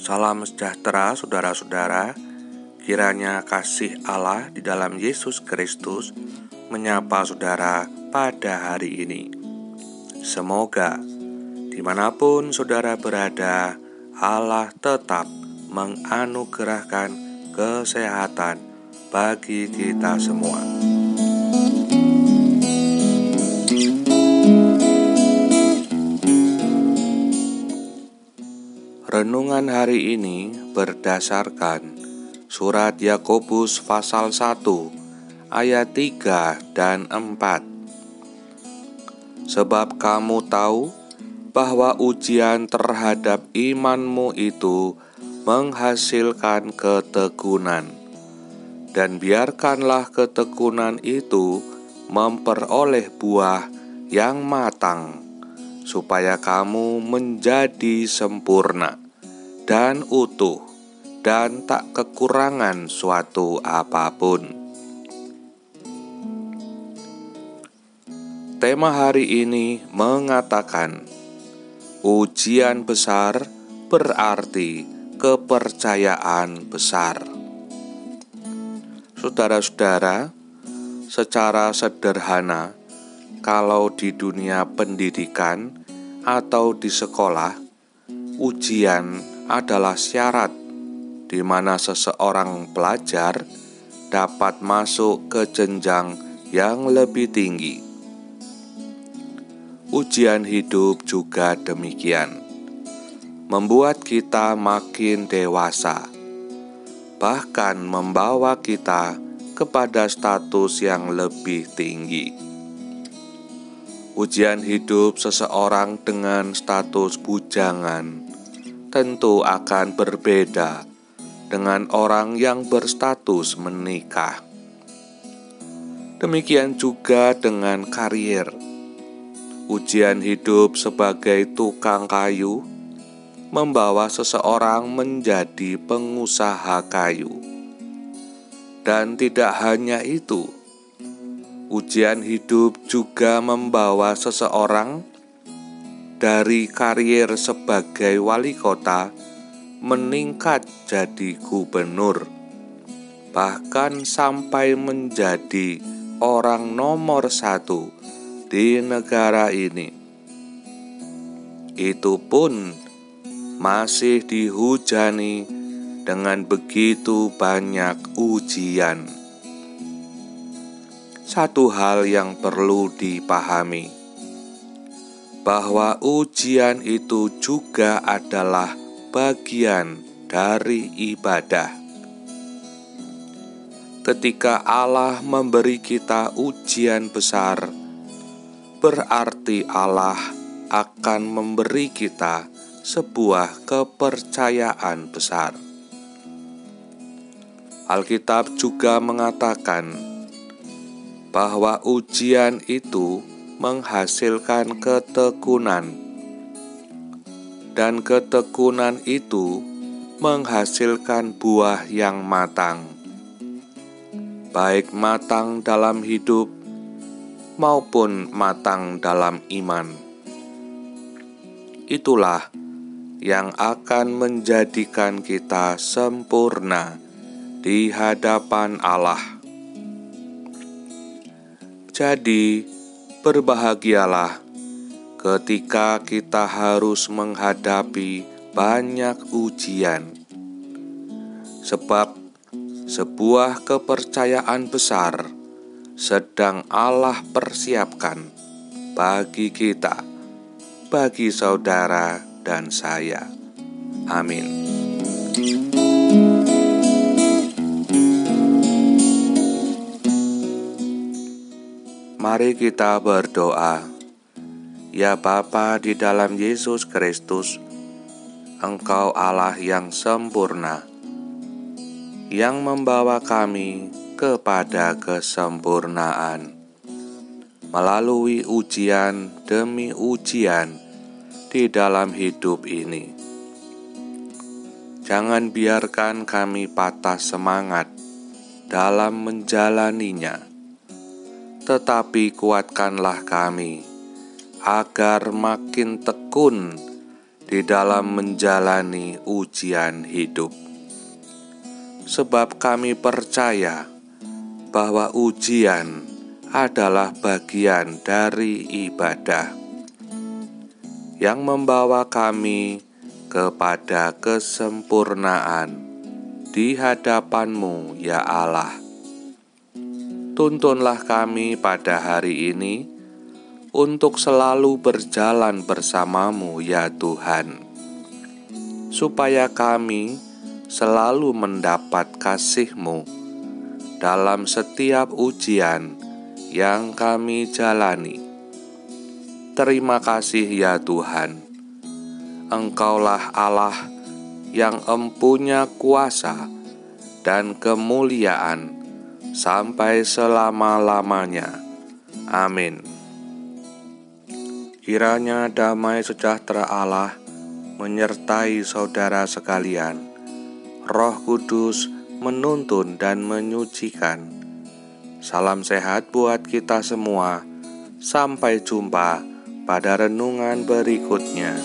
Salam sejahtera saudara-saudara, kiranya kasih Allah di dalam Yesus Kristus menyapa saudara pada hari ini. Semoga dimanapun saudara berada, Allah tetap menganugerahkan kesehatan bagi kita semua. Renungan hari ini berdasarkan surat Yakobus pasal 1 ayat 3 dan 4. Sebab kamu tahu bahwa ujian terhadap imanmu itu menghasilkan ketekunan, dan biarkanlah ketekunan itu memperoleh buah yang matang, supaya kamu menjadi sempurna dan utuh, dan tak kekurangan suatu apapun. Tema hari ini mengatakan, ujian besar berarti kepercayaan besar. Saudara-saudara, secara sederhana, kalau di dunia pendidikan atau di sekolah, ujian adalah syarat di mana seseorang pelajar dapat masuk ke jenjang yang lebih tinggi. Ujian hidup juga demikian, membuat kita makin dewasa, bahkan membawa kita kepada status yang lebih tinggi. Ujian hidup seseorang dengan status bujangan tentu akan berbeda dengan orang yang berstatus menikah. Demikian juga dengan karier. Ujian hidup sebagai tukang kayu membawa seseorang menjadi pengusaha kayu. Dan tidak hanya itu, ujian hidup juga membawa seseorang dari karier sebagai wali kota meningkat jadi gubernur, bahkan sampai menjadi orang nomor 1 di negara ini. Itu pun masih dihujani dengan begitu banyak ujian. Satu hal yang perlu dipahami, bahwa ujian itu juga adalah bagian dari ibadah. Ketika Allah memberi kita ujian besar, berarti Allah akan memberi kita sebuah kepercayaan besar. Alkitab juga mengatakan bahwa ujian itu menghasilkan ketekunan, dan ketekunan itu menghasilkan buah yang matang, baik matang dalam hidup maupun matang dalam iman. Itulah yang akan menjadikan kita sempurna di hadapan Allah. Jadi, berbahagialah ketika kita harus menghadapi banyak ujian, sebab sebuah kepercayaan besar sedang Allah persiapkan bagi kita, bagi saudara dan saya. Amin. Mari kita berdoa. Ya Bapa di dalam Yesus Kristus, Engkau Allah yang sempurna, yang membawa kami kepada kesempurnaan melalui ujian demi ujian di dalam hidup ini. Jangan biarkan kami patah semangat dalam menjalaninya, tetapi kuatkanlah kami agar makin tekun di dalam menjalani ujian hidup. Sebab kami percaya bahwa ujian adalah bagian dari ibadah yang membawa kami kepada kesempurnaan di hadapan-Mu, ya Allah. Tuntunlah kami pada hari ini untuk selalu berjalan bersama-Mu, ya Tuhan, supaya kami selalu mendapat kasih-Mu dalam setiap ujian yang kami jalani. Terima kasih ya Tuhan, Engkaulah Allah yang empunya kuasa dan kemuliaan sampai selama-lamanya. Amin. Kiranya damai sejahtera Allah menyertai saudara sekalian. Roh Kudus menuntun dan menyucikan. Salam sehat buat kita semua. Sampai jumpa pada renungan berikutnya.